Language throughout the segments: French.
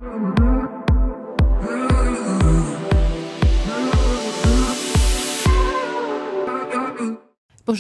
Bonjour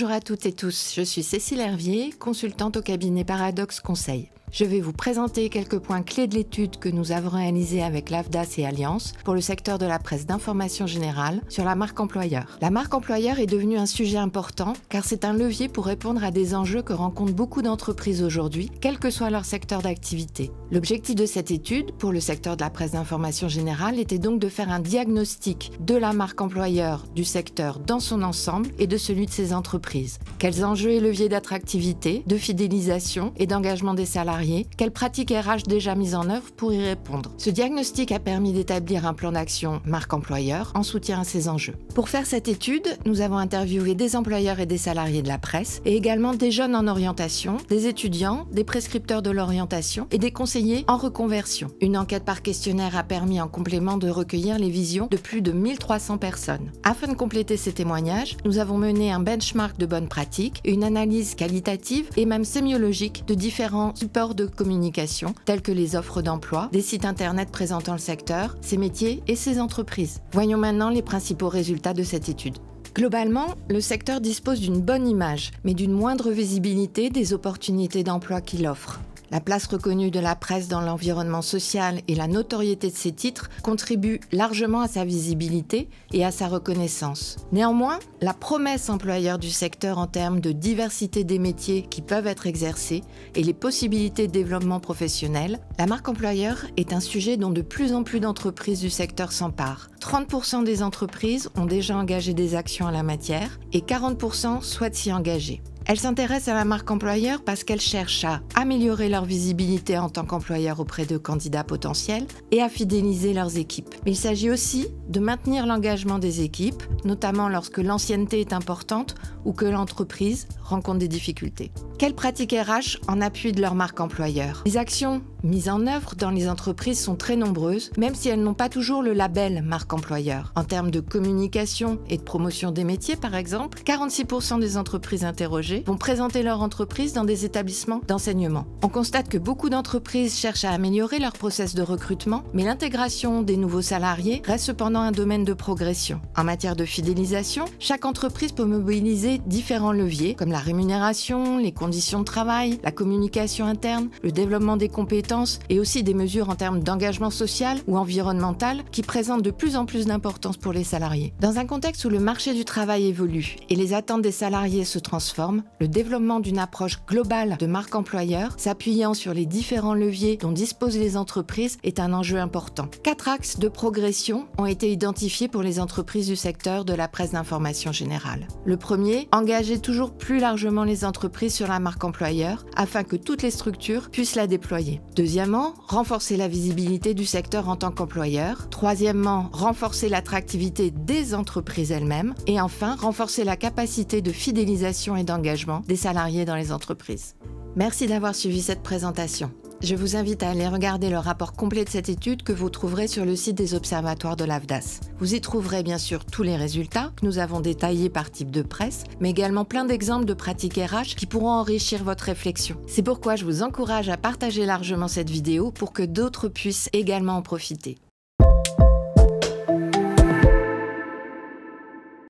à toutes et tous, je suis Cécile Hervier, consultante au cabinet Paradox Conseil. Je vais vous présenter quelques points clés de l'étude que nous avons réalisée avec l'AFDAS et Allianz pour le secteur de la presse d'information générale sur la marque employeur. La marque employeur est devenue un sujet important car c'est un levier pour répondre à des enjeux que rencontrent beaucoup d'entreprises aujourd'hui, quel que soit leur secteur d'activité. L'objectif de cette étude pour le secteur de la presse d'information générale était donc de faire un diagnostic de la marque employeur du secteur dans son ensemble et de celui de ses entreprises. Quels enjeux et leviers d'attractivité, de fidélisation et d'engagement des salariés, quelles pratiques RH déjà mises en œuvre pour y répondre. Ce diagnostic a permis d'établir un plan d'action marque employeur en soutien à ces enjeux. Pour faire cette étude, nous avons interviewé des employeurs et des salariés de la presse et également des jeunes en orientation, des étudiants, des prescripteurs de l'orientation et des conseillers en reconversion. Une enquête par questionnaire a permis en complément de recueillir les visions de plus de 1300 personnes. Afin de compléter ces témoignages, nous avons mené un benchmark de bonnes pratiques et une analyse qualitative et même sémiologique de différents supports de communication, tels que les offres d'emploi, des sites internet présentant le secteur, ses métiers et ses entreprises. Voyons maintenant les principaux résultats de cette étude. Globalement, le secteur dispose d'une bonne image, mais d'une moindre visibilité des opportunités d'emploi qu'il offre. La place reconnue de la presse dans l'environnement social et la notoriété de ses titres contribuent largement à sa visibilité et à sa reconnaissance. Néanmoins, la promesse employeur du secteur en termes de diversité des métiers qui peuvent être exercés et les possibilités de développement professionnel, la marque employeur est un sujet dont de plus en plus d'entreprises du secteur s'emparent. 30% des entreprises ont déjà engagé des actions en la matière et 40% souhaitent s'y engager. Elles s'intéressent à la marque employeur parce qu'elles cherchent à améliorer leur visibilité en tant qu'employeur auprès de candidats potentiels et à fidéliser leurs équipes. Mais il s'agit aussi de maintenir l'engagement des équipes, notamment lorsque l'ancienneté est importante ou que l'entreprise rencontre des difficultés. Quelles pratiques RH en appui de leur marque employeur? Les actions mises en œuvre dans les entreprises sont très nombreuses, même si elles n'ont pas toujours le label marque employeur. En termes de communication et de promotion des métiers, par exemple, 46% des entreprises interrogées vont présenter leur entreprise dans des établissements d'enseignement. On constate que beaucoup d'entreprises cherchent à améliorer leur process de recrutement, mais l'intégration des nouveaux salariés reste cependant un domaine de progression. En matière de fidélisation, chaque entreprise peut mobiliser différents leviers, comme la rémunération, les conditions de travail, la communication interne, le développement des compétences et aussi des mesures en termes d'engagement social ou environnemental qui présentent de plus en plus d'importance pour les salariés. Dans un contexte où le marché du travail évolue et les attentes des salariés se transforment, le développement d'une approche globale de marque employeur, s'appuyant sur les différents leviers dont disposent les entreprises, est un enjeu important. 4 axes de progression ont été identifiés pour les entreprises du secteur de la presse d'information générale. Le premier, engager toujours plus largement les entreprises sur la marque employeur afin que toutes les structures puissent la déployer. Deuxièmement, renforcer la visibilité du secteur en tant qu'employeur. Troisièmement, renforcer l'attractivité des entreprises elles-mêmes. Et enfin, renforcer la capacité de fidélisation et d'engagement des salariés dans les entreprises. Merci d'avoir suivi cette présentation. Je vous invite à aller regarder le rapport complet de cette étude que vous trouverez sur le site des observatoires de l'AFDAS. Vous y trouverez bien sûr tous les résultats que nous avons détaillés par type de presse, mais également plein d'exemples de pratiques RH qui pourront enrichir votre réflexion. C'est pourquoi je vous encourage à partager largement cette vidéo pour que d'autres puissent également en profiter.